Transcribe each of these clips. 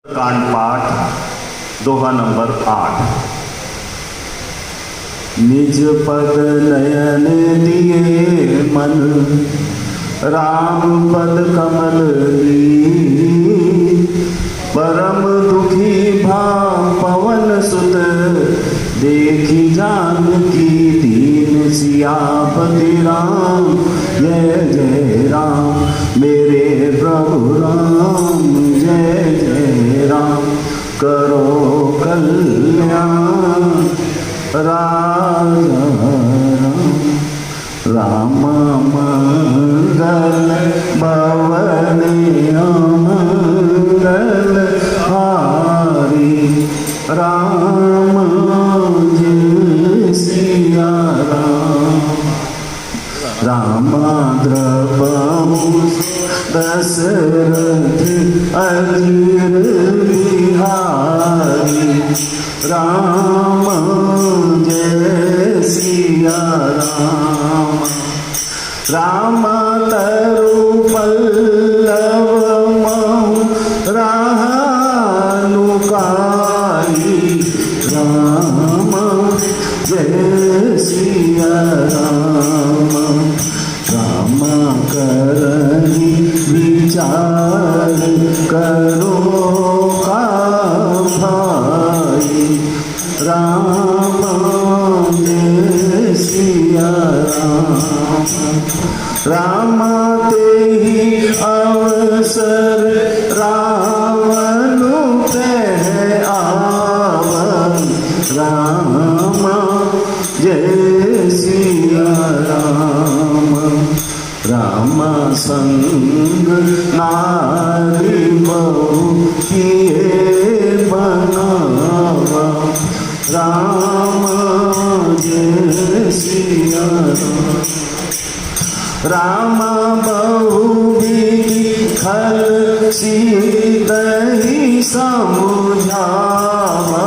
कांड पाठ दोहा नंबर 8। निज पद नयन दिए मन, राम पद कमल ली। परम दुखी भाव पवन सुत, देखी जानकी दीन सियापति राम। जय जय राम मेरे प्रभु राम, जय जय राम करो कल्याण। राजा राम मंगल भवन मंगल हारी। राम जय सिया राम। रामाद्रपमु दशरथ अजीर बिहारी। राम जय सिया राम। राम तरु पल्लव महु रानुकाई। राम जय सिया राम। राम करहि विचार करो का भाई। राम जय सिया राम। राम तेहि अवसर रावण कह आवन। राम जय सिया राम। राम संग नारी बहु किए बनावा। राम जय सिया राम। राम बहु विखल सीतहि समुझावा।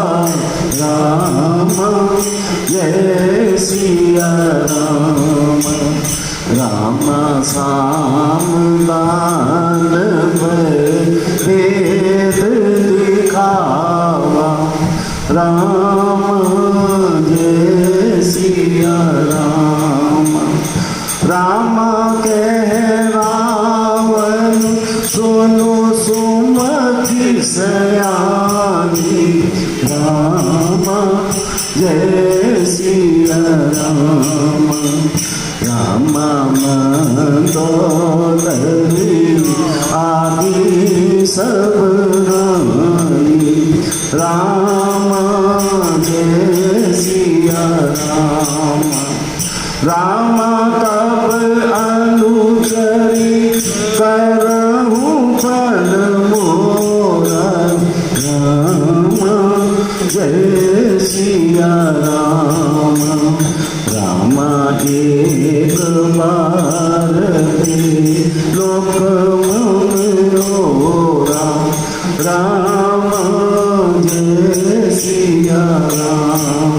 राम जय सिया राम। राम सामदान वेद लिखावा। राम जय सिया राम। राम कह रावण सुनो सुमति सयानी। राम जय सिया राम। राम मंदोदरी आदि सब रानी। राम जय सिया राम। राम तब अनुचरी करहु फल मोरा। राम जय सिया राम। राम एक बार लोक मनोरा। राम जय सिया राम।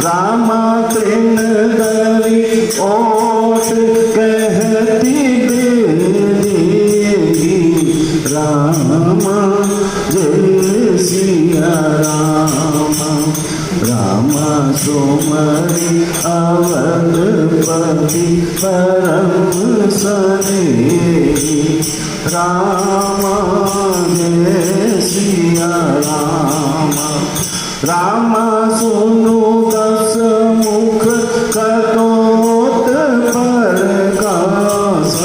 राम तृण दरी ओट कहती देगी। राम जय सिया राम। राम सुमरि अवधपति परम स्नेही। राम जय सिया राम। राम सुनु दस मुख कटोत प्रकाश।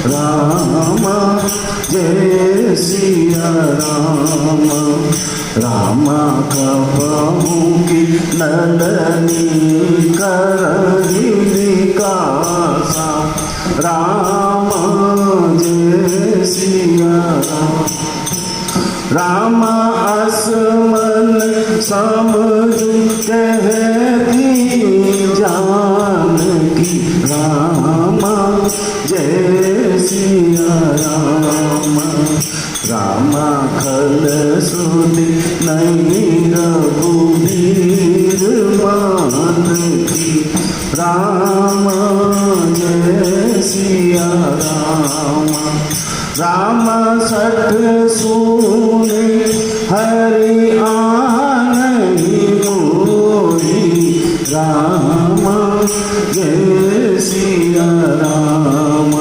राम जय सिया राम। राम कपहु की नंदनी करहि विकासा। राम जय सिया राम। राम असमन समझु कहती जानकी। राम जय सिया राम। राम खल सुधि नहीं रघुबीर मान की। राम जय सिया राम। राम सठ सूने हरि आनहि मोहि राम जय सिया राम।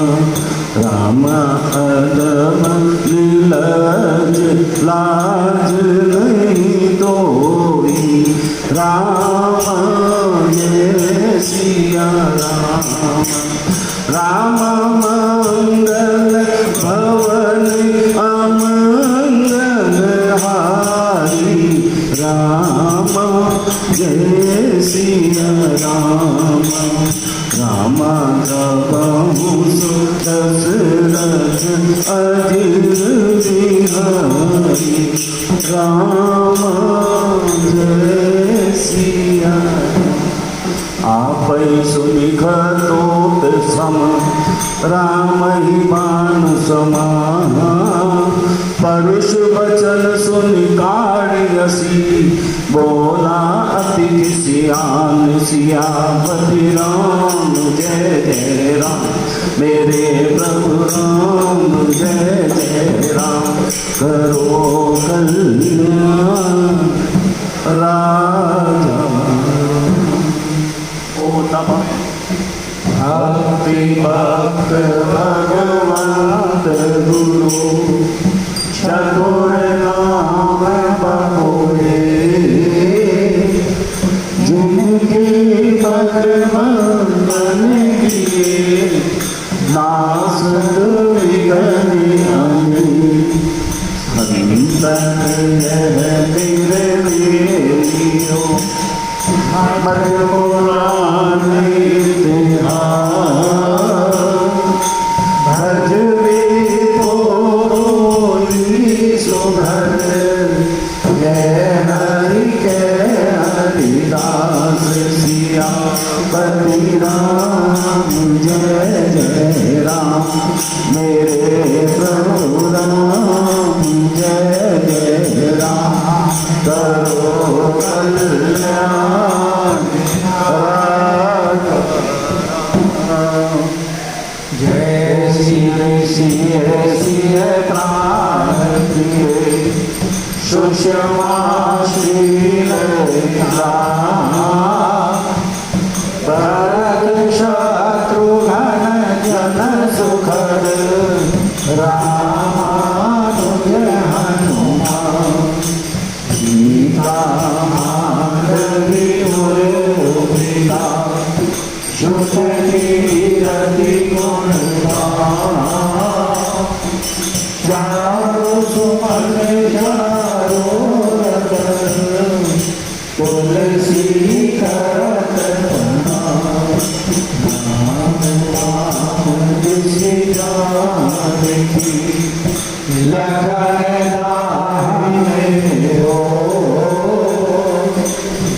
राम अदम नीलज लाज नहीं तोई राम जय सिया राम। राम मंगल भवन अमंगल हारी राम जय सिया राम। राम प्रभु दशरथ अधीर बिहारी राम जय सिया। आप सुनिख तोत सम राम ही बाण समान। परुष वचन सुनि काढ़ियसी बोला अति सियान। सियापति राम जय जय राम मेरे प्रभु राम जय जय राम। करो कल्याण राजा भक्ति भक्त भगवंत गुरु चतुर नाम बहोरे। जिनकी भगवंतन किए नास विघ्न हरि। संतन तेरे लियो मर पुराण भज सुभर जय हरि के हरिदास। सियापति राम जय जय राम मेरे प्रभु राम जय जय राम। करो कल्याण जय सिय सिय सिय प्राण प्रिय सुषमा शील भरत शत्रुघ्न जन सुखद रामानुज हनुमान। सीता माधवी मुरलीधर सुखी रति गुण चारो सुमन चारो रतन तुलसी करत नाम जिसि जानकी लखन लाहि हो।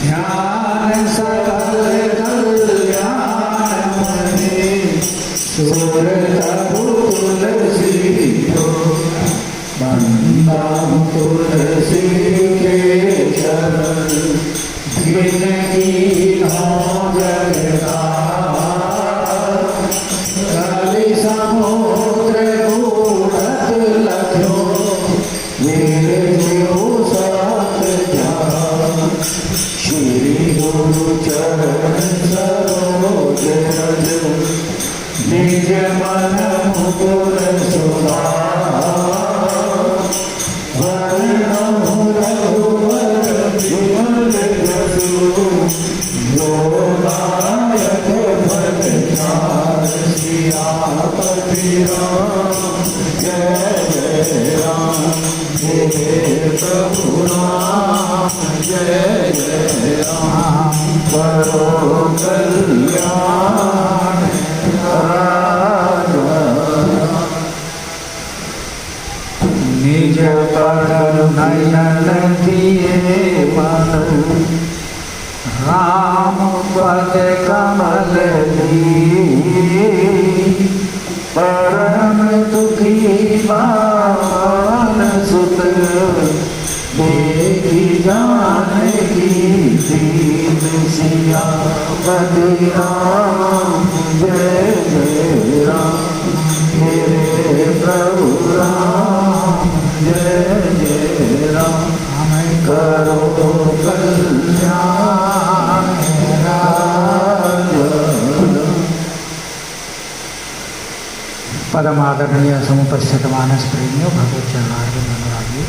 ध्यान सकल कल्याण मणि सुर तुलसी बंदा तुलसी के शरण जिनकी नाम जगता। कलि समुद्र घूरत लख्यो मेरे जीव साथ जा। श्री गुरु चरण सरोज रज निज मन मुकुर सुधा। सियापति राम जय जय राम मेरे प्रभु राम जय जय राम। करो कल्याण निज पर नयन दिए मन राम पद कमल परम दुखी बान सुत देखी जानकी दीन। सियापति राम जय जय राम मेरे प्रभु राम जय जय राम। करो कल्याण राज। परम आदरणीय समुपस्थित मानस प्रेमियों, भगवत चरणारविंद अनुरागियों,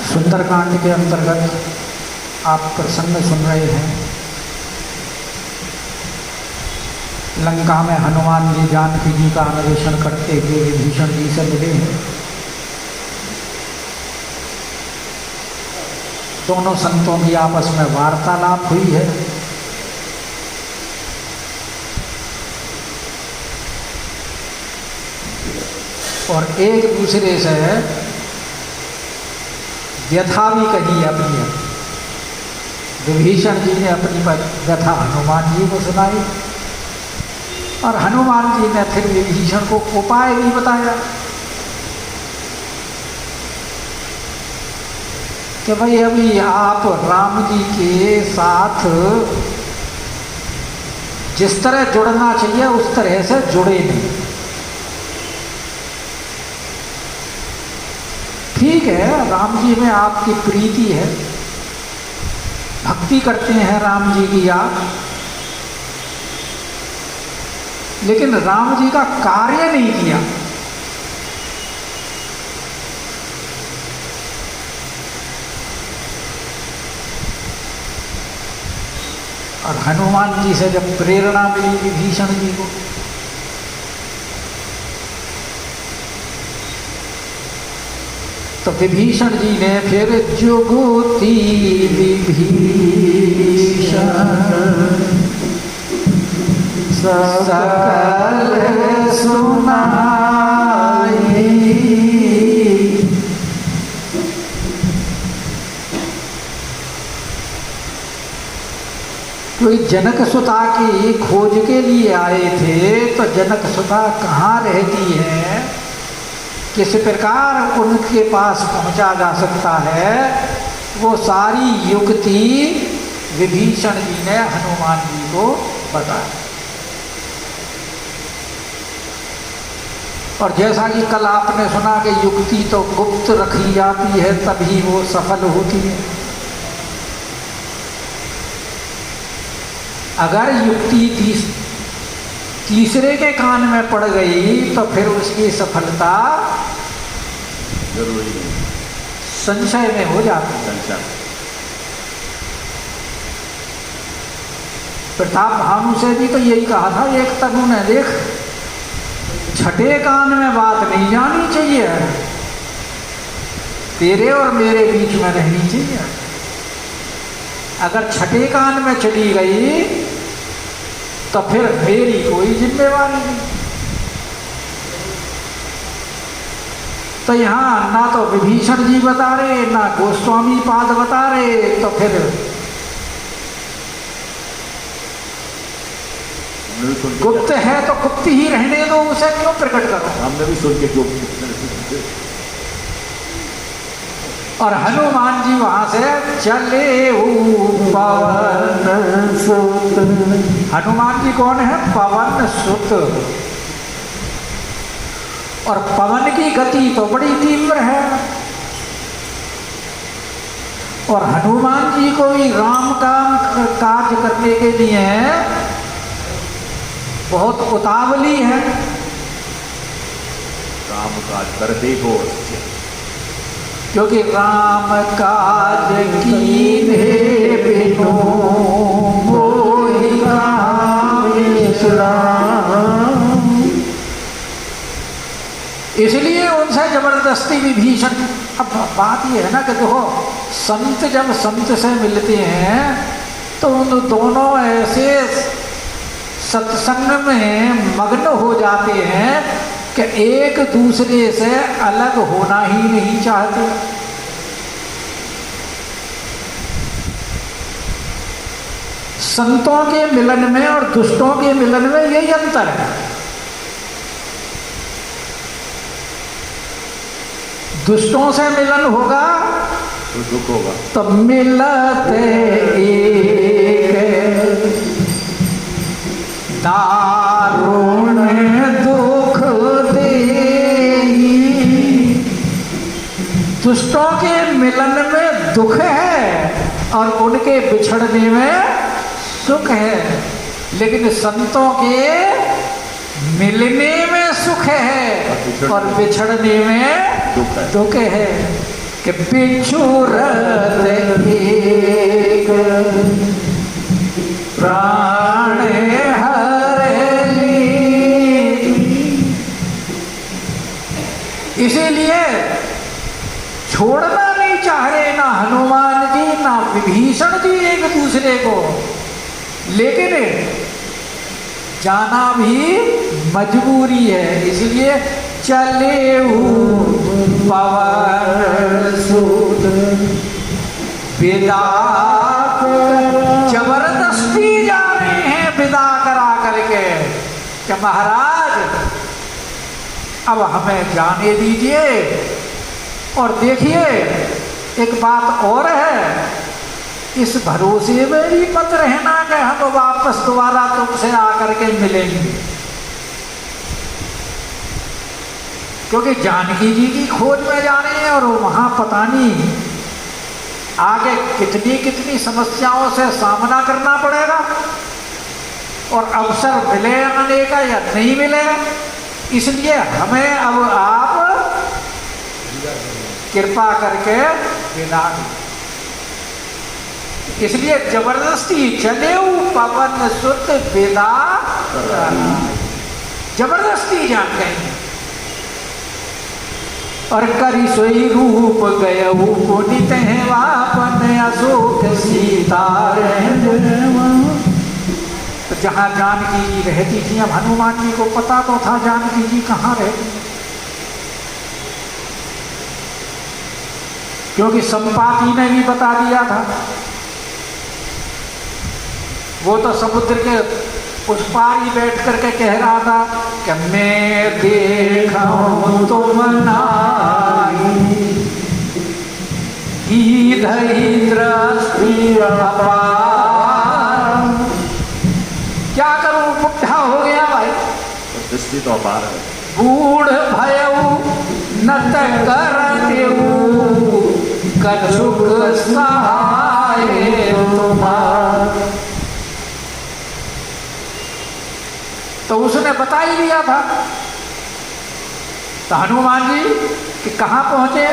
सुंदरकांड के अंतर्गत आप प्रसंग सुन रहे हैं। लंका में हनुमान जी जानकी जी का अन्वेषण करते हुए विभीषण जी से मिले हैं। दोनों संतों की आपस में वार्तालाप हुई है। और एक दूसरे से व्यथा भी कही अपनी। विभीषण जी ने अपनी व्यथा हनुमान जी को सुनाई और हनुमान जी ने फिर विभीषण को उपाय भी बताया कि भाई अभी आप राम जी के साथ जिस तरह जुड़ना चाहिए उस तरह से जुड़े नहीं। ठीक है, राम जी में आपकी प्रीति है, भक्ति करते हैं राम जी की आप, लेकिन राम जी का कार्य नहीं किया। और हनुमान जी से जब प्रेरणा मिली विभीषण जी को, तो विभीषण जी ने फिर जुगुति विभीषण सकल सुनाई। कोई जनक सुता की खोज के लिए आए थे, तो जनक सुता कहाँ रहती है, किस प्रकार उनके पास पहुंचा जा सकता है, वो सारी युक्ति विभीषण जी ने हनुमान जी को बताया। और जैसा कि कल आपने सुना कि युक्ति तो गुप्त रखी जाती है तभी वो सफल होती है। अगर युक्ति तीसरे के कान में पड़ गई तो फिर उसकी सफलता जरूरी नहीं, संशय में हो जाती है। संशय। प्रताप भानु से भी तो यही कहा था एक तनु ने, देख छठे कान में बात नहीं जानी चाहिए, तेरे और मेरे बीच में रहनी चाहिए। अगर छठे कान में चली गई तो फिर मेरी कोई जिम्मेवारी नहीं। तो यहाँ ना तो विभीषण जी बता रहे, ना गोस्वामी पाद बता रहे, तो फिर गुप्त है तो गुप्त ही रहने दो, उसे क्यों प्रकट करो। हमने भी सुन के क्यों। और हनुमान जी वहां से चले पवन सुत। हनुमान जी कौन है? पवन सुत। और पवन की गति तो बड़ी तीव्र है, और हनुमान जी को भी राम का काज करने के लिए बहुत उतावली है। राम काज करते हो, क्योंकि राम काज कीन्हे बिनु मोहि राम। इसलिए उनसे जबरदस्ती विभीषण। अब बात ये है ना कि देखो, संत जब संत से मिलते हैं तो उन दोनों ऐसे सत्संग में मग्न हो जाते हैं कि एक दूसरे से अलग होना ही नहीं चाहते। संतों के मिलन में और दुष्टों के मिलन में यही अंतर है। दुष्टों से मिलन होगा तो दुख होगा, तो मिलते एक दारुण दुख दे। दुष्टों के मिलन में दुख है और उनके बिछड़ने में सुख है, लेकिन संतों के मिलने में सुख है और बिछड़ने में दुख है। कि बिछुरत एक प्राण हरेली। इसीलिए छोड़ना नहीं चाह रहे ना हनुमान जी ना विभीषण जी एक दूसरे को, लेकिन जाना भी मजबूरी है। इसलिए चले पवन सुत विदा, जबरदस्ती जा रहे हैं विदा करा करके कि महाराज अब हमें जाने दीजिए। और देखिए एक बात और है, इस भरोसे में भी मत रहना कि हम वापस दोबारा तुमसे आकर के मिलेंगे, क्योंकि जानकी जी की खोज में जा रहे हैं और वहां पता नहीं आगे कितनी कितनी समस्याओं से सामना करना पड़ेगा और अवसर मिले आने का या नहीं मिले। इसलिए हमें अब आप कृपा करके विदा, इसलिए जबरदस्ती चले पवन सुत विदा, जबरदस्ती जान गए। और करी सोई रूप गय पुनित है वापन अशोक सीता। तो जहाँ जानकी जी रहती थी, अब हनुमान जी को पता तो था जानकी जी कहाँ रहती, क्योंकि संपाति ने भी बता दिया था। वो तो समुद्र के उस पार ही बैठ करके कह रहा था कि मैं देखूं तुम नाई दृष्टि अपार। क्या करूं, बुढ़ा हो गया भाई, दृष्टि तो अपार है। बूढ़ भयऊ नत करतेऊ कछुक सहाय तुम्हार। तो उसने बता ही दिया था। तो हनुमान जी कि कहाँ पहुंचे,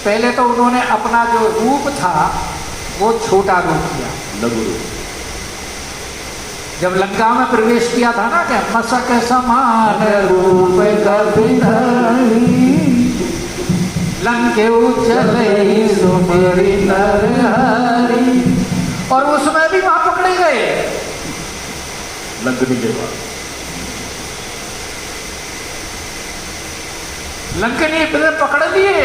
पहले तो उन्होंने अपना जो रूप था वो छोटा रूप किया, लघु रूप। जब लंका में प्रवेश किया था ना कि मसक समान रूप लंके चले सुमेरी नर हरि। और उसमें भी वहां पकड़े गए लंकनी के बाद। लंकनी पकड़ लिए,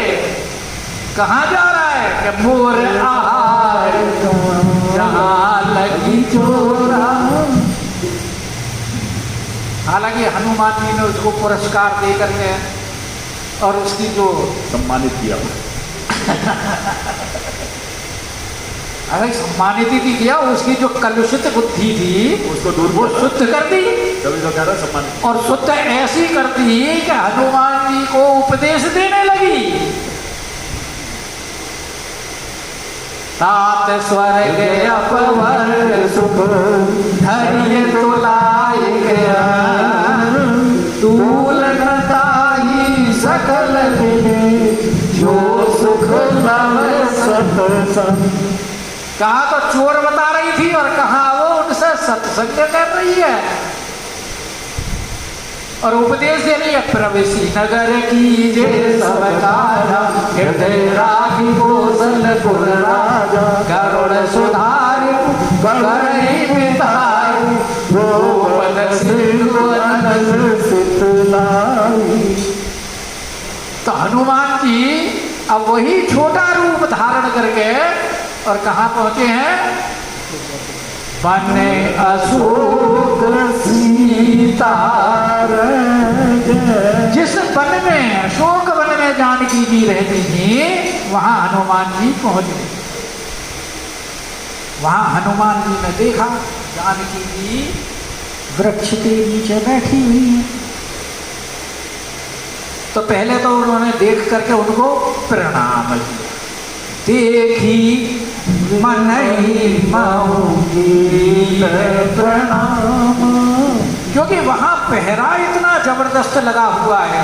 कहाँ जा रहा है कि मोर आहार जहाँ लगी चोरा। हालांकि हनुमान जी ने उसको पुरस्कार दे करके और उसकी जो सम्मानित किया अरे सम्मानित ही किया, उसकी जो कलुषित बुद्धि थी उसको दूर वो शुद्ध कर दी। तभी तो कह रहा सम्मानित। और शुद्ध ऐसी कर दी कि हनुमान जी को उपदेश देने लगी। तात स्वर्ग अपवर सुख धैर्य तुलाय तूल नताही सकल मिले जो सुख नव सत्संग। कहा तो चोर बता रही थी और कहा वो उनसे सत्संग कर रही है और उपदेश दे रही है। प्रवेशी नगर की जय सब काजा हृदय राखी कौशल गुण राजा करुण सुधार करई पिताई गोपद सिंधु अनंत सितलाई। तो हनुमान जी अब वही छोटा रूप धारण करके और कहाँ पहुंचे हैं, बने अशोक सीता। जिस वन में अशोक वन में जानकी जी रहती थी वहां हनुमान जी पहुंच गए। वहां हनुमान जी ने देखा जानकी जी वृक्ष के नीचे बैठी हुई है। तो पहले तो उन्होंने देख करके उनको प्रणाम किया। देखी मन ही प्रणाम, क्योंकि वहां पहरा इतना जबरदस्त लगा हुआ है,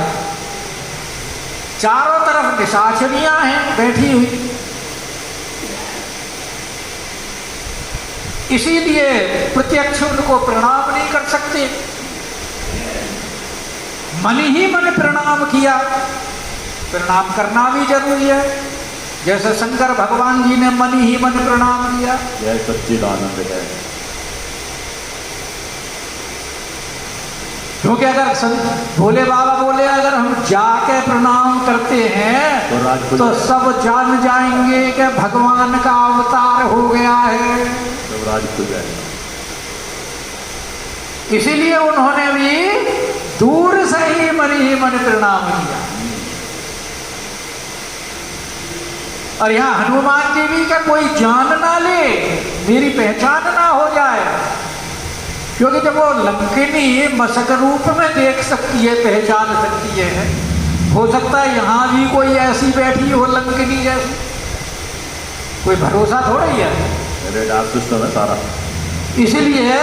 चारों तरफ निशाचरियां हैं बैठी हुई, इसीलिए प्रत्यक्ष उनको प्रणाम नहीं कर सकते। मन ही मन प्रणाम किया। प्रणाम करना भी जरूरी है, जैसे शंकर भगवान जी ने मन ही मन प्रणाम किया। यह सच्चिदानंद है। क्योंकि अगर भोले बाबा बोले अगर हम जाके प्रणाम करते हैं तो सब जान जाएंगे कि भगवान का अवतार हो गया है, सब राज खुल जाएगा। इसीलिए उन्होंने भी दूर से ही मन प्रणाम किया। और यहाँ हनुमान जी भी का कोई जान ना ले, मेरी पहचान ना हो जाए, क्योंकि जब वो लंकिनी मशक रूप में देख सकती है, पहचान सकती है, हो सकता है यहाँ भी कोई ऐसी बैठी हो लंकिनी जैसी, कोई भरोसा थोड़ा ही है। मेरे डाक सिस्टम है सारा। इसलिए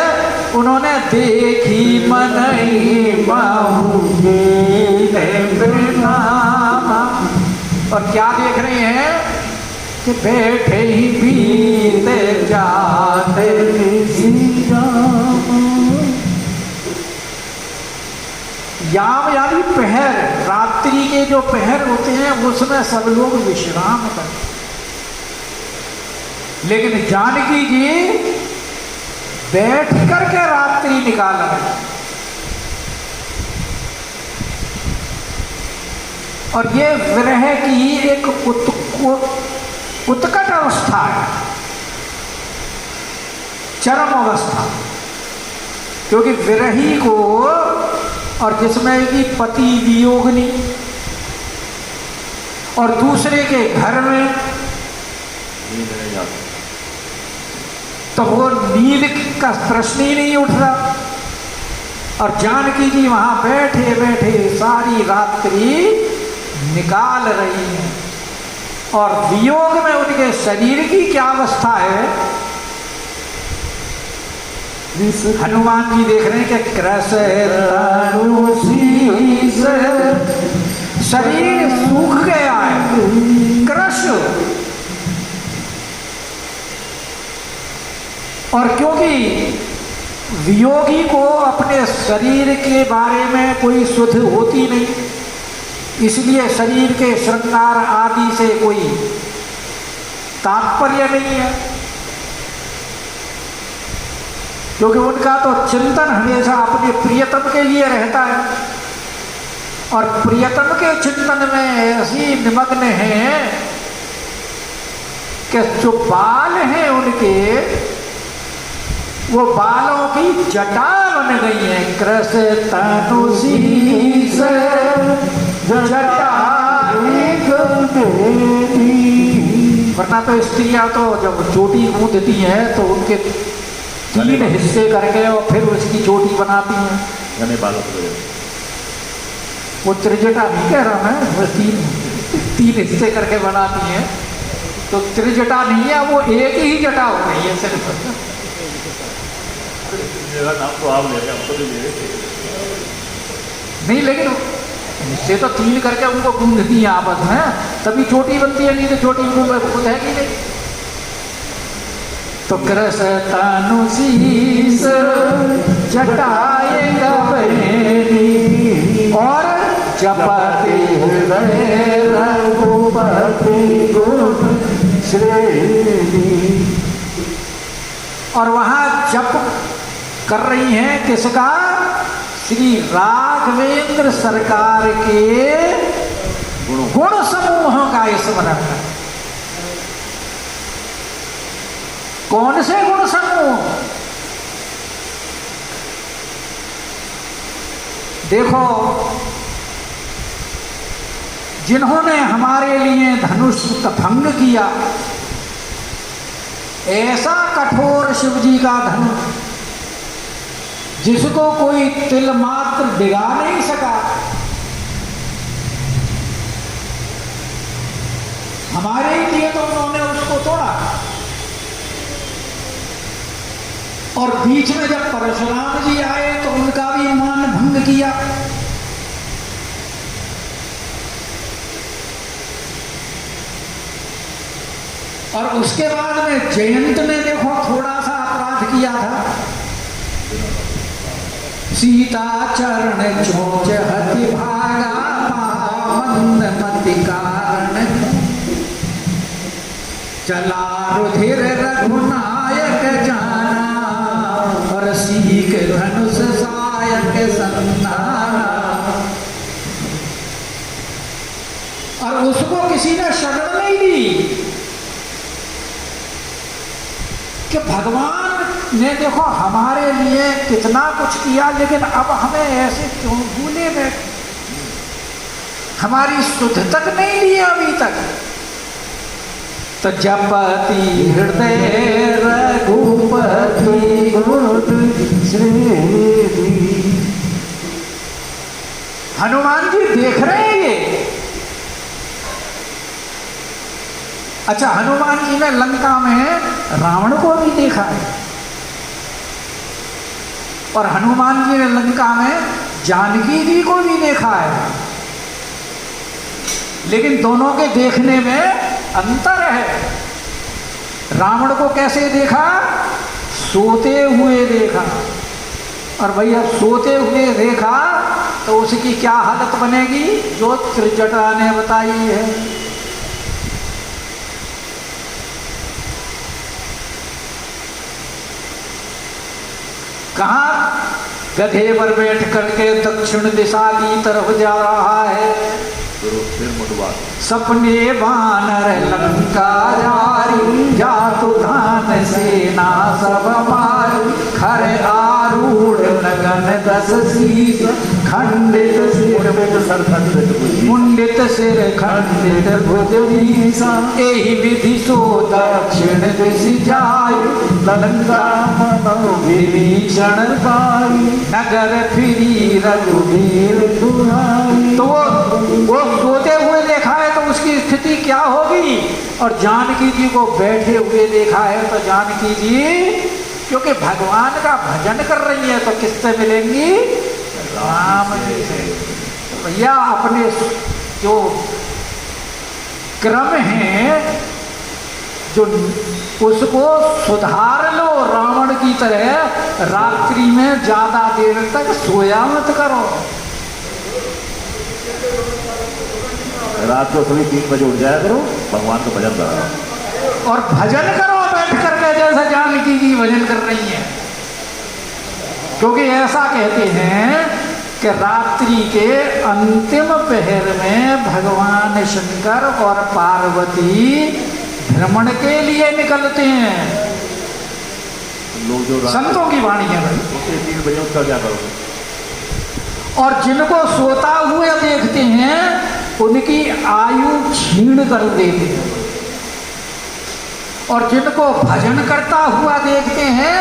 उन्होंने देखी मन ही प्रणाम, और क्या देख रहे हैं कि बैठे ही बीते जाते याम यानी पहर, रात्रि के जो पहर होते हैं उसमें सब लोग विश्राम करते, लेकिन जानकी जी बैठ करके रात्रि निकाल रहे। और ये विरह की एक उत्कट अवस्था है, चरम अवस्था, क्योंकि विरही को और जिसमें कि पति वियोगनी और दूसरे के घर में, तो वो नींद का प्रश्न ही नहीं उठ रहा। और जानकी जी वहां बैठे बैठे सारी रात्रि निकाल रही हैं, और वियोग में उनके शरीर की क्या अवस्था है, हनुमान जी देख रहे हैं कि शरीर सूख गया है, क्रश। और क्योंकि वियोगी को अपने शरीर के बारे में कोई सुध होती नहीं, इसलिए शरीर के श्रृंगार आदि से कोई तात्पर्य नहीं है, क्योंकि उनका तो चिंतन हमेशा अपने प्रियतम के लिए रहता है, और प्रियतम के चिंतन में ऐसी निमग्न है कि जो बाल हैं उनके, वो बालों की जटा बन गई है। कृष्ण तनुशीस जटा एक बेटी, वरना तो स्त्रियां तो जब चोटी गूंथती हैं तो उनके 3 हिस्से करके और फिर उसकी चोटी बनाती हैं। घने बालों को वो त्रिजटा नहीं कह रहा मैं, वो 3 हिस्से करके बनाती हैं, तो त्रिजटा नहीं है, वो एक ही जटा हो गई है सिर्फ। मेरा नाम तो आप ले रहे, हमको नहीं ले रहे। नहीं, लेकिन हिस्से तो 3 करके उनको गूंथती है आपस में, तभी चोटी बनती है, नहीं तो चोटी खुद है कि नहीं। तो कृष्ण तनुशीस जटाए गबेनी, और जपते रघुपति गुण श्रेणी। और वहां जप कर रही हैं किसका? श्री राघवेंद्र सरकार के गुण समूह का स्मरण कर। कौन से गुण समूह? देखो, जिन्होंने हमारे लिए धनुष भंग किया, ऐसा कठोर शिव जी का धनुष जिसको कोई तिल मात्र डिगा नहीं सका, हमारे ही लिए तो उन्होंने उसको तोड़ा। और बीच में जब परशुराम जी आए तो उनका भी मान भंग किया। और उसके बाद में जयंत ने देखो थोड़ा सा अपराध किया था। सीता चरण चोच हति भागा मंद मति कारण, चला रुधिर रघुनायक जाना, और सीख धनुष सायक संधाना। और उसको किसी ने शरण नहीं दी कि भगवान ने देखो हमारे लिए कितना कुछ किया, लेकिन अब हमें ऐसे क्यों भूले बैठे, हमारी सुध तक नहीं लिया अभी तक। तो जपति हृदय रघुपति हनुमान जी देख रहे हैं ये। अच्छा, हनुमान जी ने लंका में रावण को भी देखा है, और हनुमान जी ने लंका में जानकी जी को भी देखा है, लेकिन दोनों के देखने में अंतर है। रावण को कैसे देखा? सोते हुए देखा। और भैया सोते हुए देखा तो उसकी क्या हालत बनेगी जो त्रिजटा ने बताई है। कहाँ गधे पर बैठ करके दक्षिण दिशा की तरफ जा रहा है, सपने बानर लंका जारी, जातु धान सेना सब मारी, खर आरूढ़ नगन दस शीश, खंडित सिर मुंडित सिर खंडित भुज भीषा, एहि विधि सो दक्षिण दिश जाय, लंका मनो विभीषण पाई, नगर फिरी रघुवीर दुहाई। तो वो सोते हुए देखा है तो उसकी स्थिति क्या होगी, और जानकी जी को बैठे हुए देखा है तो जानकी जी क्योंकि भगवान का भजन कर रही है तो किससे मिलेंगी? राम जी से। भैया अपने जो क्रम है जो उसको सुधार लो, रावण की तरह रात्रि में ज्यादा देर तक सोया मत करो। रात को सभी 3 बजे उठ जाया करो, भगवान का भजन करो और भजन करो बैठ करके, जैसा जानकी जी भजन कर रही हैं। क्योंकि ऐसा कहते हैं कि रात्रि के अंतिम पहर में भगवान शंकर और पार्वती भ्रमण के लिए निकलते हैं। लोग जो संतों की वाणी है भाई। 3 बजे उसका क्या करोगे? और जिनको सोता हुए देखते हैं उनकी आयु क्षीण कर देते हैं, और जिनको भजन करता हुआ देखते हैं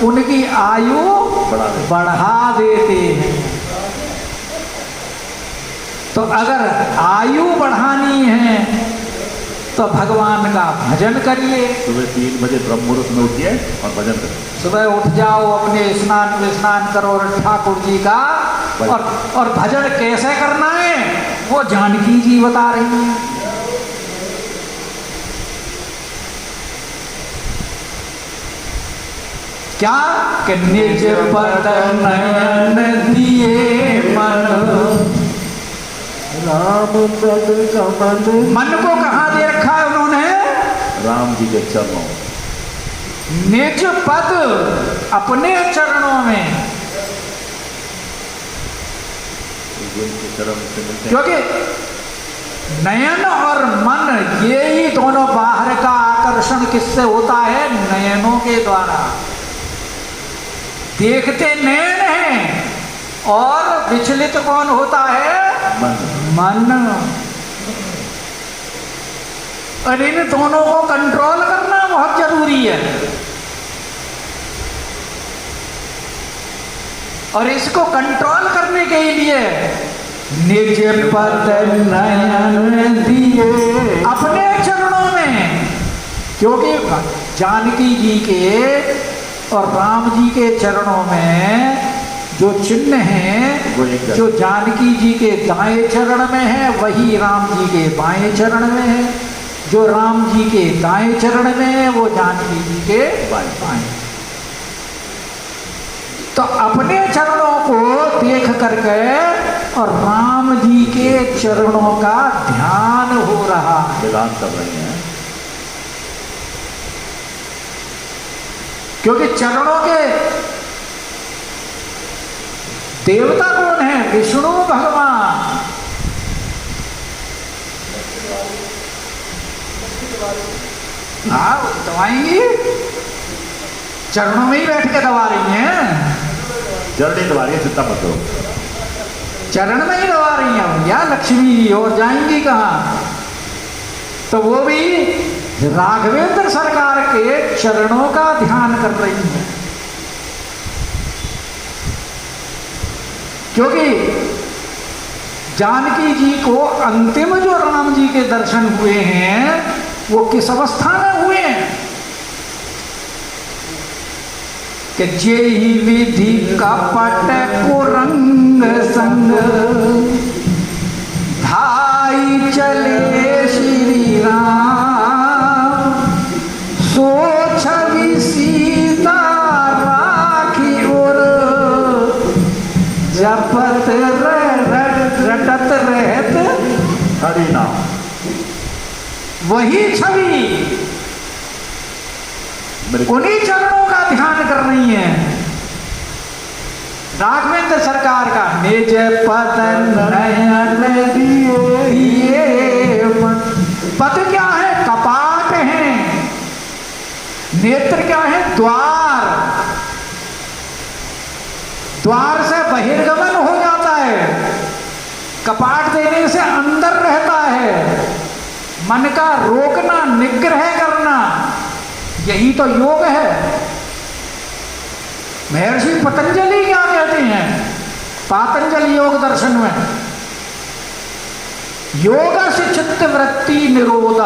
उनकी आयु बढ़ा देते हैं। तो अगर आयु बढ़ानी है तो भगवान का भजन करिए। सुबह 3 बजे ब्रह्म मुहूर्त में उठिए और भजन करिए। सुबह उठ जाओ, अपने स्नान करो और ठाकुर जी का और भजन कैसे करना है वो जानकी जी बता रही हैं। क्या कि निज पद नयन दिए मन, राम पद कमल। मन को कहाँ दे रखा है उन्होंने? राम जी के चरणों। निज पद अपने चरणों में, क्योंकि नयन और मन ये ही दोनों बाहर का आकर्षण किससे होता है? नयनों के द्वारा। देखते नयन हैं और विचलित कौन होता है? मन। और इन दोनों को कंट्रोल करना बहुत जरूरी है। और इसको कंट्रोल करने के लिए निज पद नयन दिए, अपने क्योंकि जानकी जी के और राम जी के चरणों में जो चिन्ह हैं, वो एक है। जो जानकी जी के दाएं चरण में है वही राम जी के बाएं चरण में है, जो राम जी के दाएं चरण में है वो जानकी जी के बाएं। तो अपने चरणों को देख करके और राम जी के चरणों का ध्यान हो रहा है। विधान कर रहे हैं। क्योंकि चरणों के देवता कौन है? विष्णु भगवान। हाँ, दबाएंगी, चरणों में ही बैठ के दबा रही हैं, जल्दी दबाइए, चिंता मत करो। चरण में ही दबा रही हैं भैया लक्ष्मी जी, और जाएंगी कहाँ? तो वो भी राघवेंद्र सरकार के चरणों का ध्यान कर रही हैं। क्योंकि जानकी जी को अंतिम जो राम जी के दर्शन हुए हैं वो किस अवस्था में हुए हैं कि जे ही विधि कपट कुरंग संग भाई चले श्री राम, सो छवि सीता राखी और जपत रटत रहत हरि नाम। वही छवि उन्हीं चरणों का ध्यान कर रही है राघवेंद्र सरकार का। निज पद नयन दिए मन। पद क्या है? कपाट है। नेत्र क्या है? द्वार। द्वार से बहिर्गमन हो जाता है, कपाट देने से अंदर रहता है। मन का रोकना, निग्रह करना, यही तो योग है। महर्षि पतंजलि क्या कहते हैं पातंजलि योग दर्शन में? योग से चित्त वृत्ति निरोध।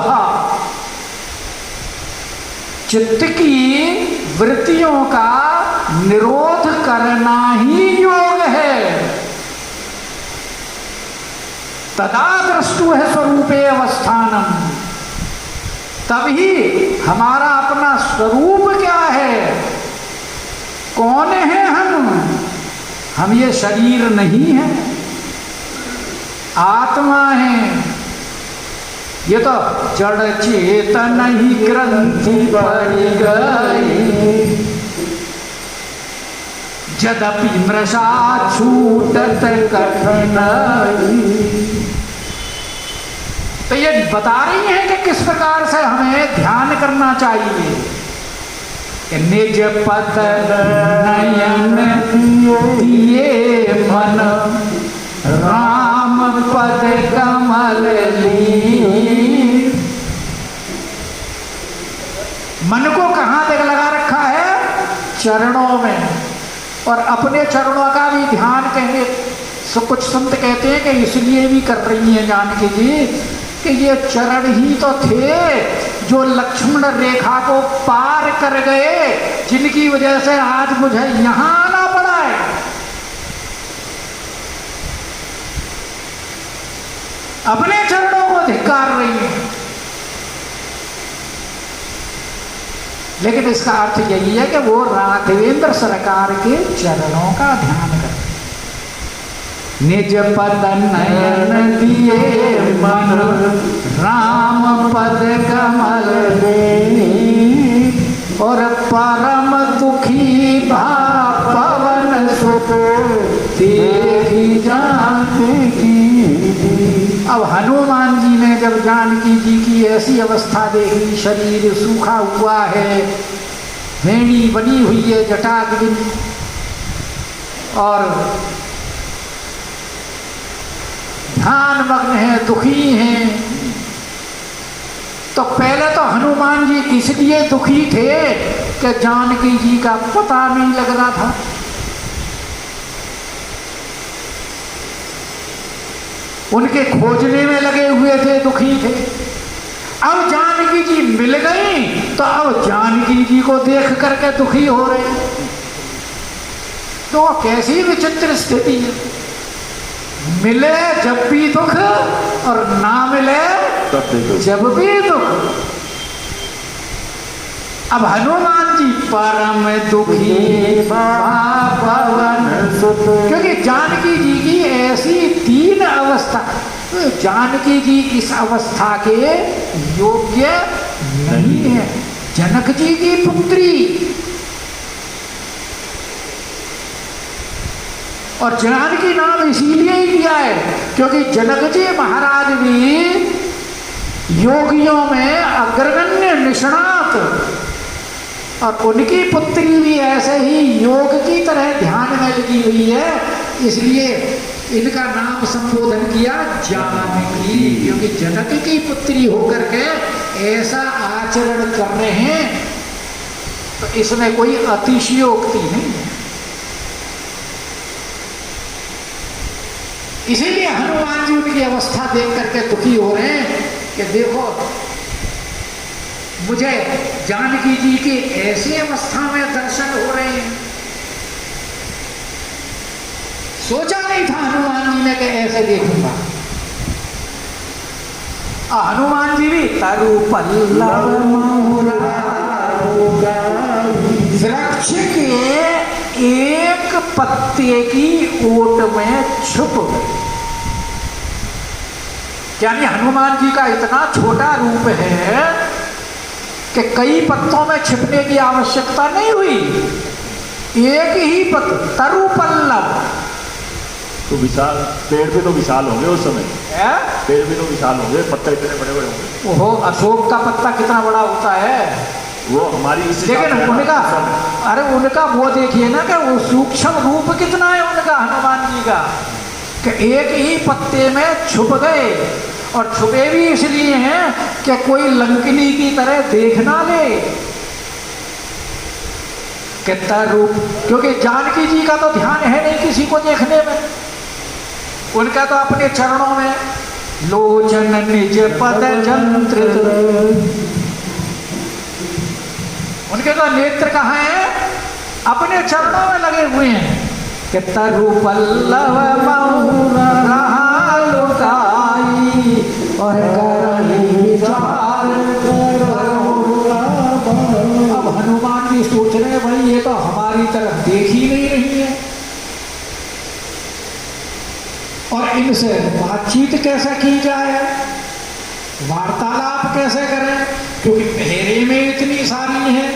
चित्त की वृत्तियों का निरोध करना ही योग है। तदा दृष्टु है स्वरूपे अवस्थानम। तभी हमारा अपना स्वरूप क्या है, कौन है हम ये शरीर नहीं है, आत्मा है। ये तो जड़ चेतन ही ग्रंथि पड़ गई, यद्यपि मृषा छूटत कठिनाई। तो ये बता रही है कि किस प्रकार से हमें ध्यान करना चाहिए। निज पद नयन दिए मन, राम पद कमल ली। मन को कहाँ तक लगा रखा है? चरणों में। और अपने चरणों का भी ध्यान कहने कुछ संत कहते हैं कि इसलिए भी कर रही हैं जानकी जी कि ये चरण ही तो थे जो लक्ष्मण रेखा को पार कर गए, जिनकी वजह से आज मुझे यहां आना पड़ा है। अपने चरणों को धिक्कार रही है। लेकिन इसका अर्थ यही है कि वो राघवेंद्र सरकार के चरणों का ध्यान कर। निज पद नयन दिए मन, राम पद कमल देनी। और परम दुखी भा पवन सुत, देखी जानकी। अब हनुमान जी ने जब जानकी जी की ऐसी अवस्था देखी, शरीर सूखा हुआ है, वेणी बनी हुई है जटाग्नि, और ध्यान मग्न है, दुखी हैं, तो पहले तो हनुमान जी इसलिए दुखी थे कि जानकी जी का पता नहीं लग रहा था। उनके खोजने में लगे हुए थे, दुखी थे। अब जानकी जी मिल गई तो अब जानकी जी को देख करके दुखी हो रहे हैं। तो कैसी विचित्र स्थिति है, मिले जब भी दुख और ना मिले जब भी दुख। अब हनुमान जी परम दुखी पवन सुत, क्योंकि जानकी जी की ऐसी तीन अवस्था, तो जानकी जी इस अवस्था के योग्य नहीं है। जनक जी की पुत्री और जानकी नाम इसीलिए ही दिया है क्योंकि जनक जी महाराज भी योगियों में अग्रगण्य निष्णात, और उनकी पुत्री भी ऐसे ही योग की तरह ध्यान में लगी हुई है, इसलिए इनका नाम संबोधन किया जानकी, क्योंकि जनक की पुत्री होकर के ऐसा आचरण कर रहे हैं, तो इसमें कोई अतिशयोक्ति नहीं है। इसीलिए हनुमान जी उनकी अवस्था देख करके दुखी हो रहे हैं कि देखो मुझे जानकी जी की ऐसी अवस्था में दर्शन हो रहे हैं। सोचा नहीं था हनुमान जी ने कि ऐसे देखूंगा। हनुमान जी भी तरु पल्लव वृक्ष के एक पत्ते की ओट में छुप गए। यानी हनुमान जी का इतना छोटा रूप है कि कई पत्तों में छिपने की आवश्यकता नहीं हुई, एक ही पत्ता तरु पल्लव। तो विशाल पेड़ भी तो विशाल होंगे उस समय, पेड़ भी तो विशाल होंगे, पत्ते इतने बड़े बड़े होंगे। ओहो, अशोक का पत्ता कितना बड़ा होता है, वो हमारी लेकिन उनका, अरे उनका वो देखिए ना कि वो सूक्ष्म रूप कितना है उनका हनुमान जी का, कि एक ही पत्ते में छुप गए, और छुपे भी इसलिए हैं कि कोई लंकिनी की तरह देख ना ले। कितना रूप, क्योंकि जानकी जी का तो ध्यान है नहीं किसी को देखने में, उनका तो अपने चरणों में लोचन निज पद जंत्र, उनके तो नेत्र कहाँ हैं, अपने चरणों में लगे हुए हैं। कितना रूप पल्लव और अब हनुमान जी सोच रहे हैं भाई ये तो हमारी तरफ देख ही नहीं रही है, और इनसे बातचीत कैसे की जाए, वार्तालाप कैसे करें, क्योंकि पहरे में इतनी सारी है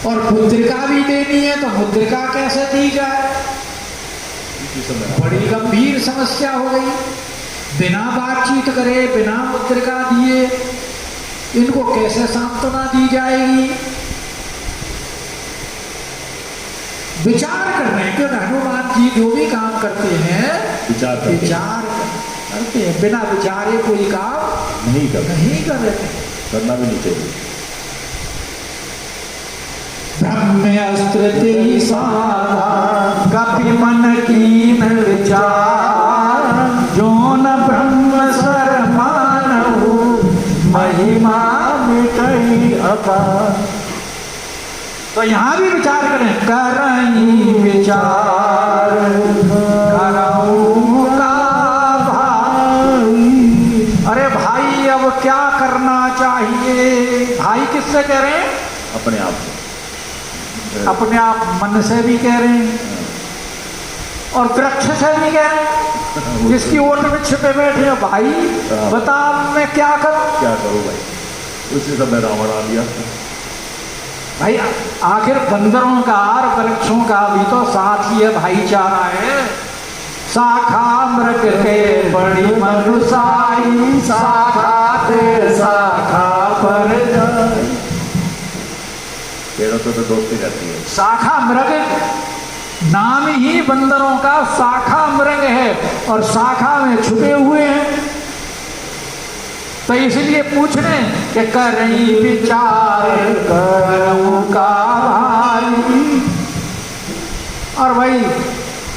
और मुद्रिका भी देनी है, तो मुद्रिका कैसे दी जाए, बड़ी गंभीर समस्या हो गई। बिना बातचीत करे, बिना मुद्रिका दिए इनको कैसे सांत्वना दी जाएगी। विचार कर रहे हैं, क्योंकि हनुमान जी जो भी काम करते हैं विचार करते हैं, बिना विचारे कोई काम नहीं करते, करना भी नहीं चाहिए। ब्रह्मास्त्र तेरी साधा कपि मन कीन विचार, जो न ब्रह्म स्वर मानहु महिमा मिटई अपार। तो यहाँ भी विचार करें, करई विचार करऊं का भाई। अरे भाई अब क्या करना चाहिए, भाई किससे कह रहे हैं, अपने आप से, अपने आप मन से भी कह रहे हैं और वृक्ष से भी कह रहे हैं, जिसकी ओट में छिपे बैठे हैं, भाई बता मैं क्या करूं भाई, उसी समय रावण आ गया। भाई आखिर बंदरों का और वृक्षों का भी तो साथ ही है, भाईचारा है। शाखा मृग के बड़ी मनुसाई, शाखा ते शाखा पर जाए। पेड़ों तो दोस्ती रहती है। शाखा मृग नाम ही बंदरों का शाखा मृग है, और शाखा में छुपे हुए हैं, तो इसलिए पूछ रहे कि करई विचार करऊं का भाई। और भाई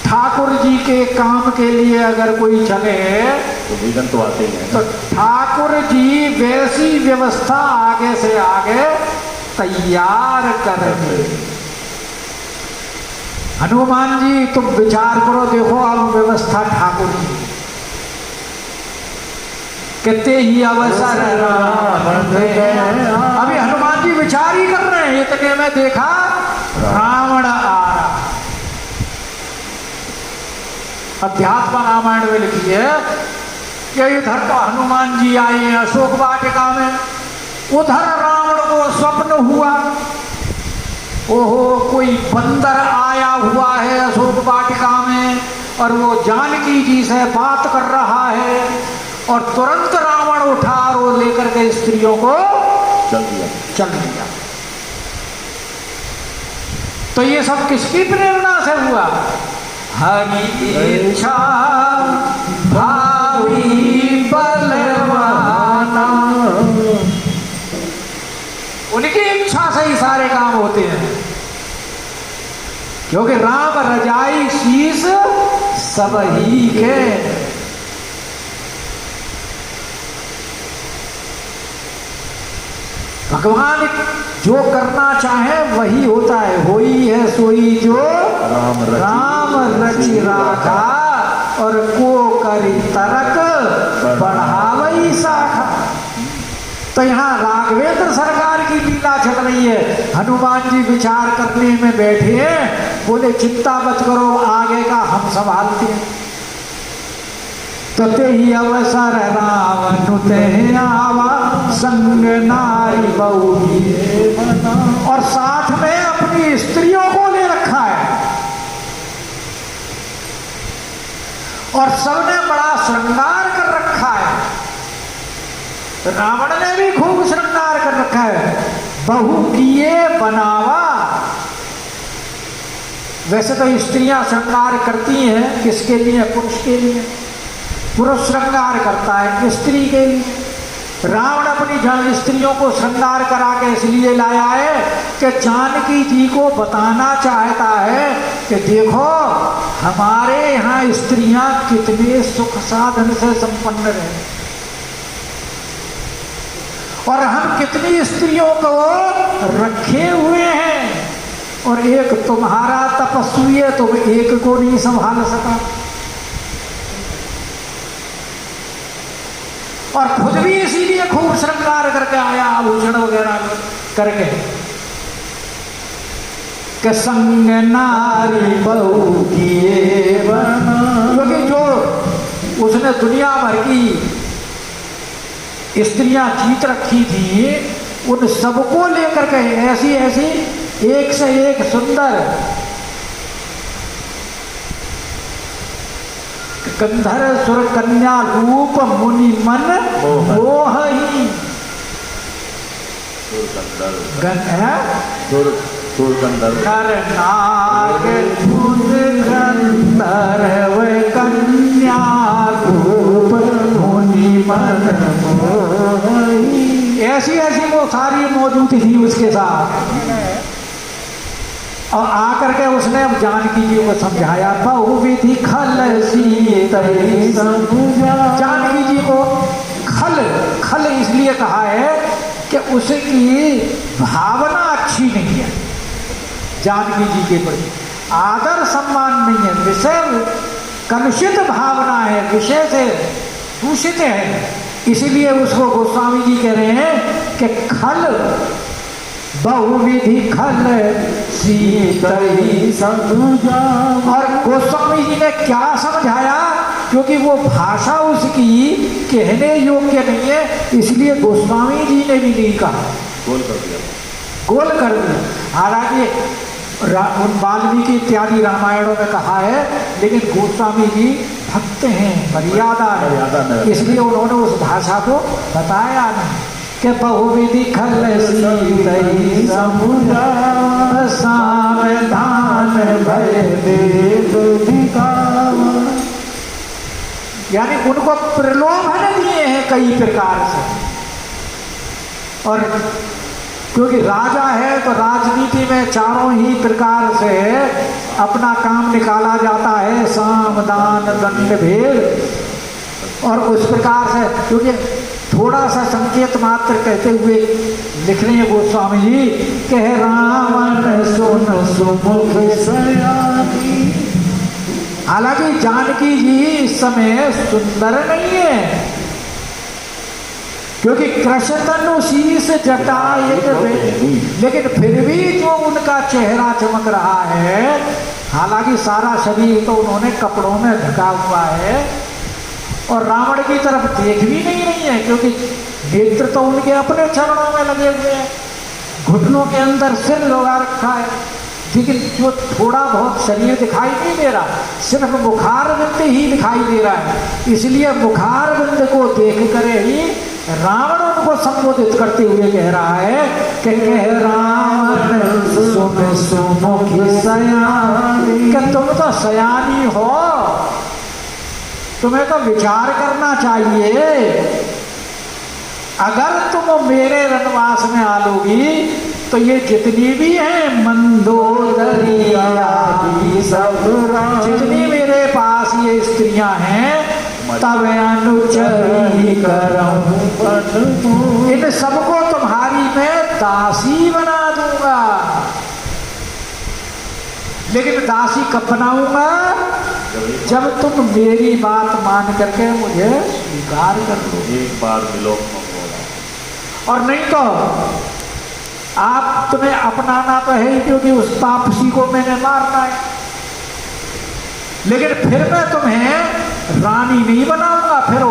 ठाकुर जी के काम के लिए अगर कोई चले तो विघ्न तो आते ही हैं तो ठाकुर जी वैसी व्यवस्था आगे से आगे तैयार करेंगे। हनुमान जी तुम विचार करो, देखो अब व्यवस्था ठाकुर जी कहते ही अवसर अभी हनुमान जी विचार ही कर रहे हैं, इतने में देखा रावण आ रहा। अध्यात्म रामायण में लिखी है कि इधर तो हनुमान जी आए हैं अशोक वाटिका में, उधर रावण को स्वप्न हुआ, ओहो कोई बंदर आया हुआ है अशोक वाटिका में और वो जानकी जी से बात कर रहा है, और तुरंत रावण उठा और वो लेकर के स्त्रियों को चल दिया। तो ये सब किसकी प्रेरणा से हुआ? हरि इच्छा भावी बलवाना, उनकी इच्छा से ही सारे काम होते हैं, क्योंकि राम रजाई शीस सब ही के। भगवान जो करना चाहे वही होता है, होई है सोई जो राम रचि राखा, और को करी तरक बढ़ावई शाखा। तो यहाँ राघवेंद्र सरकार की लीला चल रही है। हनुमान जी विचार करने में बैठे हैं, बोले चिंता मत करो, आगे का हम संभालते हैं। तो ते ही अवसर रावण ते आवा, संग नारी बहु बना, और साथ में अपनी स्त्रियों को ले रखा है, और सबने बड़ा श्रृंगार कर रखा है। रावण ने भी खूब श्रृंगार कर रखा है। बहु किए बनावा, वैसे तो स्त्रियां श्रृंगार करती हैं, किसके लिए? पुरुष के लिए। पुरुष श्रृंगार करता है स्त्री के लिए। रावण अपनी स्त्रियों को श्रृंगार करा के इसलिए लाया है कि जानकी जी को बताना चाहता है कि देखो हमारे यहाँ स्त्रियां कितने सुख साधन से संपन्न रहे, और हम कितनी स्त्रियों को रखे हुए हैं, और एक तुम्हारा तपस्वी है, तुम एक को नहीं संभाल सका, और खुद भी इसीलिए खूब श्रृंगार करके आया, आभूषण वगैरह करके, कि संग नारी बहु किए बना, क्योंकि जो उसने दुनिया भर की स्त्रियां जीत रखी थी, उन सबको लेकर के ऐसी ऐसी एक से एक सुंदर गंधर सुर कन्या रूप मुनि मन मोहि, कर नाग गंधर्व कन्या रूप मुनि मन मोहि, ऐसी ऐसी वो सारी मौजूद थी उसके साथ। और आकर के उसने अब जानकी जी को समझाया, बहु विधि खल सीतई समझा। जानकी जी को खल खल इसलिए कहा है कि उसकी भावना अच्छी नहीं है, जानकी जी के प्रति आदर सम्मान नहीं है, विषय कलुषित भावना है, विषय से दूषित है, इसलिए उसको गोस्वामी जी कह रहे हैं कि खल बहुविधि खल सीतई समझा। और गोस्वामी जी ने क्या समझाया, क्योंकि वो भाषा उसकी कहने योग्य नहीं है, इसलिए गोस्वामी जी ने भी नहीं कहा, गोल कर दिया। हालांकि उन वाल्मीकि इत्यादि रामायणों में कहा है, लेकिन गोस्वामी जी भक्त हैं, मर्यादा है, इसलिए उन्होंने उस भाषा को बताया नहीं कि बहुविधि खल सीतई समझा, सावधान भय देव दिखावा। यानी उनको प्रलोभन दिए हैं कई प्रकार से, और क्योंकि राजा है तो राजनीति में चारों ही प्रकार से अपना काम निकाला जाता है, साम दान दंड भेद। और उस प्रकार से क्योंकि थोड़ा सा संकेत मात्र कहते हुए लिख रहे हैं गोस्वामी जी, कह रावण सुन सुमुख सयानी। हालांकि जानकी जी इस समय सुंदर नहीं है, क्योंकि कृष्ण शीश जटा एक, लेकिन फिर भी जो उनका चेहरा चमक रहा है, हालांकि सारा शरीर तो उन्होंने कपड़ों में ढका हुआ है और रावण की तरफ देख भी नहीं रही है, क्योंकि नेत्र तो उनके अपने चरणों में लगे हुए हैं, घुटनों के अंदर सिर लगा रखा है, लेकिन जो थोड़ा बहुत शरीर दिखाई नहीं दे रहा, सिर्फ मुखारबिंद ही दिखाई दे रहा है। इसलिए मुखारबिंद को देख कर ही रावण उनको संबोधित करते हुए कह रहा है कि कह रावण सुन सुमुखी सयानी, कि तुम तो सयानी हो, तुम्हें तो विचार करना चाहिए। अगर तुम मेरे वनवास में आ लोगी तो ये जितनी भी हैं मंदोदरी आदि सब, जितनी मेरे पास ये स्त्रियां हैं, तब अनुचरी करऊं, इन सबको तुम्हारी मैं दासी बना दूंगा। लेकिन दासी कब बनाऊंगा? जब तुम मेरी बात मान करके मुझे स्वीकार कर लो। एक बार मिलो और नहीं तो आप तुम्हें अपनाना तो है ही, क्योंकि उस तापसी को मैंने मारना है, लेकिन फिर मैं तुम्हें रानी नहीं बनाऊंगा, फिर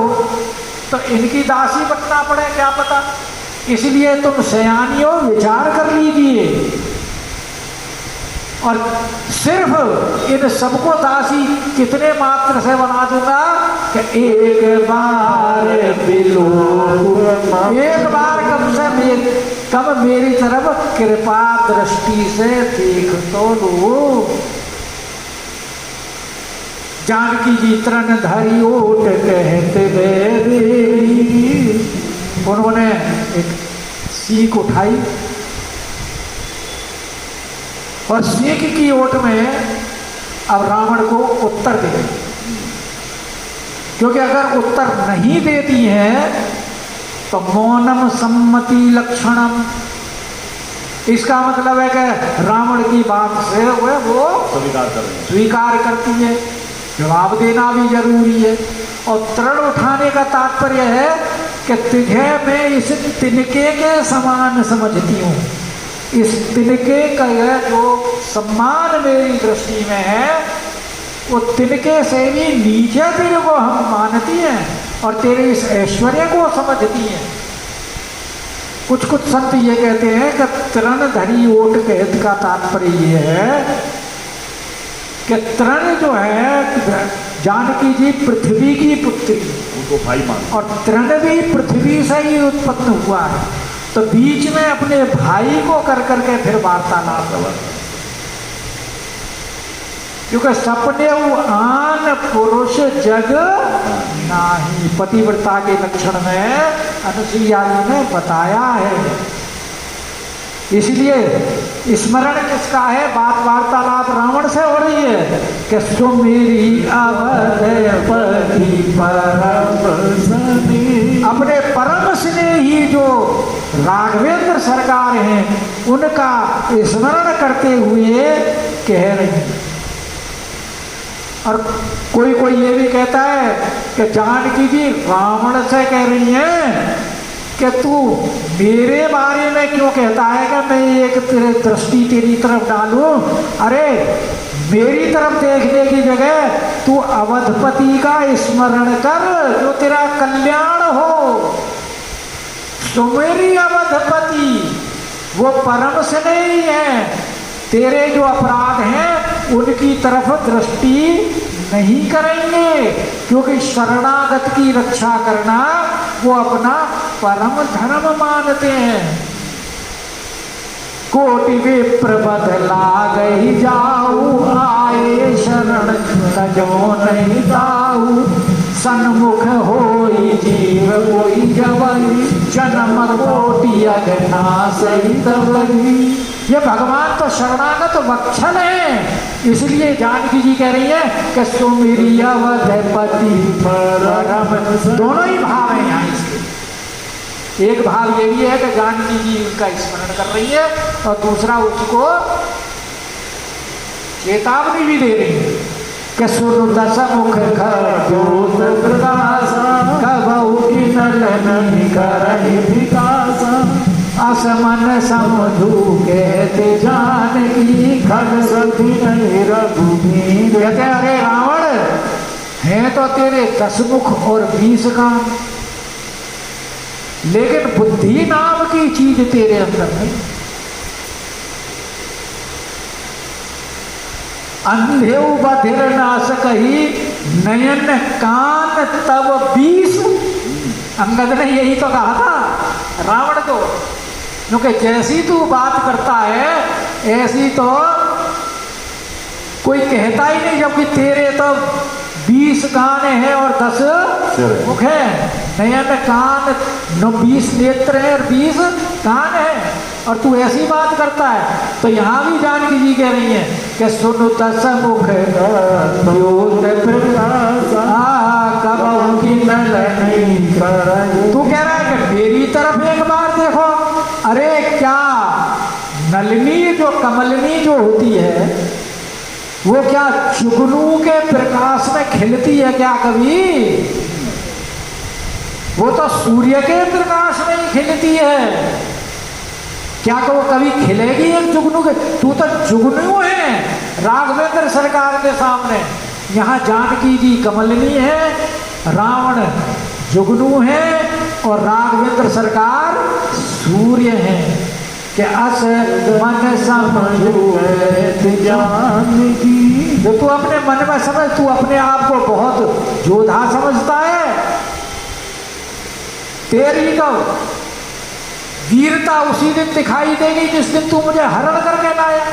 तो इनकी दासी बनना पड़े, क्या पता। इसलिए तुम सयानियों विचार कर लीजिए, और सिर्फ इन सबको दासी कितने मात्र से बना दूंगा कि एक बार बिलो, एक बार कब मेरी तरफ कृपा दृष्टि से देख तो लो। जानकी जी तरण धरी ओट कहते बेरी, उन्होंने एक सीख उठाई और सीख की ओट में अब रावण को उत्तर दे गई, क्योंकि अगर उत्तर नहीं देती है तो मौनम सम्मति लक्षणम, इसका मतलब है कि रावण की बात से वो स्वीकार करती है, जवाब देना भी जरूरी है। और तरण उठाने का तात्पर्य है कि तुझे मैं इस तिनके के समान समझती हूँ, इस तिनके का जो सम्मान मेरी दृष्टि में है, वो तिनके से भी नीचे तेरे को हम मानती हैं और तेरे इस ऐश्वर्य को समझती हैं। कुछ कुछ संत ये कहते हैं कि तरण धरी ओट कहत का तात्पर्य ये है कि तरण जो है जानकी जी पृथ्वी की पुत्री, उनको भाई मान, और तरण भी पृथ्वी से ही उत्पन्न हुआ है, तो बीच में अपने भाई को कर करके फिर वार्तालाप हुआ, क्योंकि सपने आन पुरुष जग नाही, पतिव्रता के लक्षण में अनुसुईया जी ने बताया है। इसलिए स्मरण किसका है? बात वार्तालाप रावण से हो रही है कि सुमेरी अवधपति परम स्नेही, अपने परम स्नेही जो राघवेंद्र सरकार हैं उनका स्मरण करते हुए कह रही हैं। और कोई कोई ये भी कहता है कि जानकी जी रावण से कह रही हैं कि तू मेरे बारे में क्यों कहता है कि मैं एक तेरे दृष्टि तेरी तरफ डालूं? अरे मेरी तरफ देखने की जगह तू अवधपति का स्मरण कर जो तेरा कल्याण हो। सुमेरी अवधपति वो परम स्नेही है, तेरे जो अपराध हैं उनकी तरफ दृष्टि नहीं करेंगे, क्योंकि शरणागत की रक्षा करना वो अपना परम धर्म मानते हैं। कोटि विप्र बदला गई जाऊ, आए शरण तजो नहीं ताऊ, सन्मुख होई जीव कोई जवई, जन्म कोटि अघना सही तवई। ये भगवान तो शरणागत वत्सल है, इसलिए जानकी जी कह रही है कि सुमिरी अवधपति परम। दोनों ही भाव हैं यहाँ इसके। एक भाव ये भी है कि जानकी जी उनका स्मरण कर रही है, और दूसरा उसको चेतावनी भी दे रही है कि सुन दस मुख खरजोत प्रकाश, कबहु किनल नहीं करहि विकास। असमन समझू कहते जानकी, खल सती नहीं रघुबीर। कहते अरे रावण, है तो तेरे 10 मुख और 20 कान, लेकिन बुद्धि नाम की चीज तेरे अंदर नहीं। अंधे बधिर नाश कही, नयन कान तब 20। अंगद ने यही तो कहा था रावण को, क्योंकि जैसी तू बात करता है ऐसी तो कोई कहता ही नहीं, जबकि तेरे तो 20 कान है और 10 मुख है। नयन कान 20 नेत्र है और 20 कान है, और तू ऐसी बात करता है। तो यहाँ भी जानकी जी कह रही है कि सुन 10 मुख कबहु किनल नहीं करहि। तू कह रहा है कि मेरी तरफ एक बार देखो। अरे क्या नलिनी जो कमलनी जो होती है, वो क्या जुगनू के प्रकाश में खिलती है क्या कभी? वो तो सूर्य के प्रकाश में ही खिलती है। क्या वो कभी खिलेगी एक जुगनू के? तू तो जुगनू है राघवेंद्र सरकार के सामने। यहाँ जानकी जी कमलनी है, रावण जुगनू है, और राघवेंद्र सरकार सूर्य है। कि अस मन समझू जानकी। जो तू अपने मन में समझ, तू अपने आप को बहुत योद्धा समझता है, तेरी तो वीरता उसी दिन दिखाई देगी जिस दिन तू मुझे हरण करके लाया।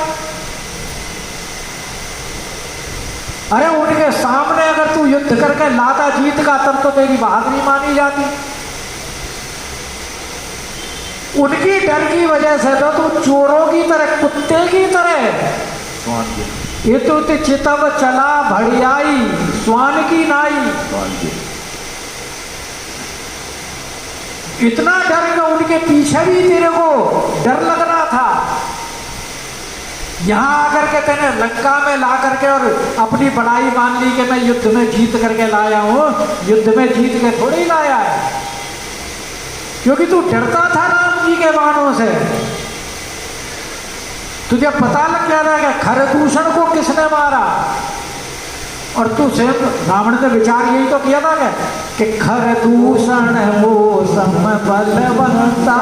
अरे उनके सामने अगर तू युद्ध करके लाता जीत का, तब तो तेरी बहादुरी मानी जाती। उनकी डर की वजह से तो तू चोरों की तरह, कुत्ते की तरह ये तो चितव चला भड़ियाई, स्वान की नाई। इतना डर कि उनके पीछे भी तेरे को डर लग रहा था। यहां आकर के तेने लंका में ला करके और अपनी बड़ाई मान ली कि मैं युद्ध में जीत करके लाया हूं। युद्ध में जीत के थोड़ी लाया है, क्योंकि तू डरता था राम जी के बाणों से। तुझे पता लग गया था कि खरदूषण को किसने मारा, और तू से रावण ने विचार यही तो किया था कि खरदूषण मौसम बलवंता,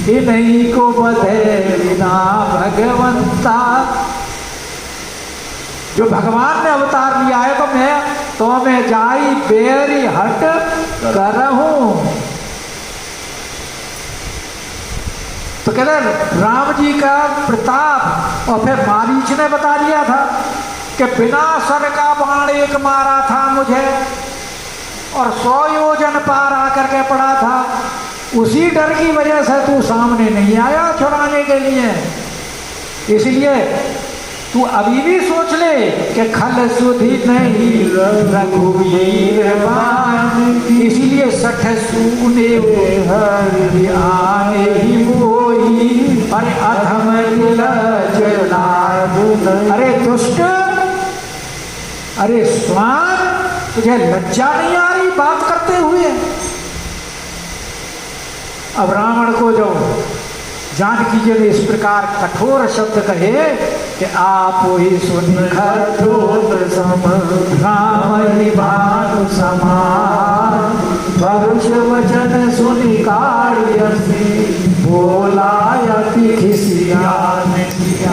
इन्हीं को बधे बिना भगवंता। जो भगवान ने अवतार लिया है तो मैं जाई बेरी हट करहूं। तो कहते राम जी का प्रताप, और फिर मारीच ने बता दिया था कि बिना सर का बाण एक मारा था मुझे, और 100 योजन पार आकर के पड़ा था। उसी डर की वजह से तू सामने नहीं आया छुड़ाने के लिए। इसलिए तू अभी भी सोच ले कि खल सुधि नहीं रघुवीर मान, इसीलिए 60 सूने हरि आने ही मोही, अरे अधम अरे दुष्ट, अरे स्वान, तुझे लज्जा नहीं आ रही बात करते हुए? अब रावण को जो जानकी जी ने इस प्रकार कठोर शब्द कहे कि आप ही सुनि खरदोत सम, राम ही भानु समान, परुष वचन सुनि काढ़ियसी, बोला अति खिसियान जय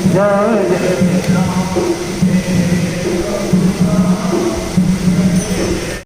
जय राम।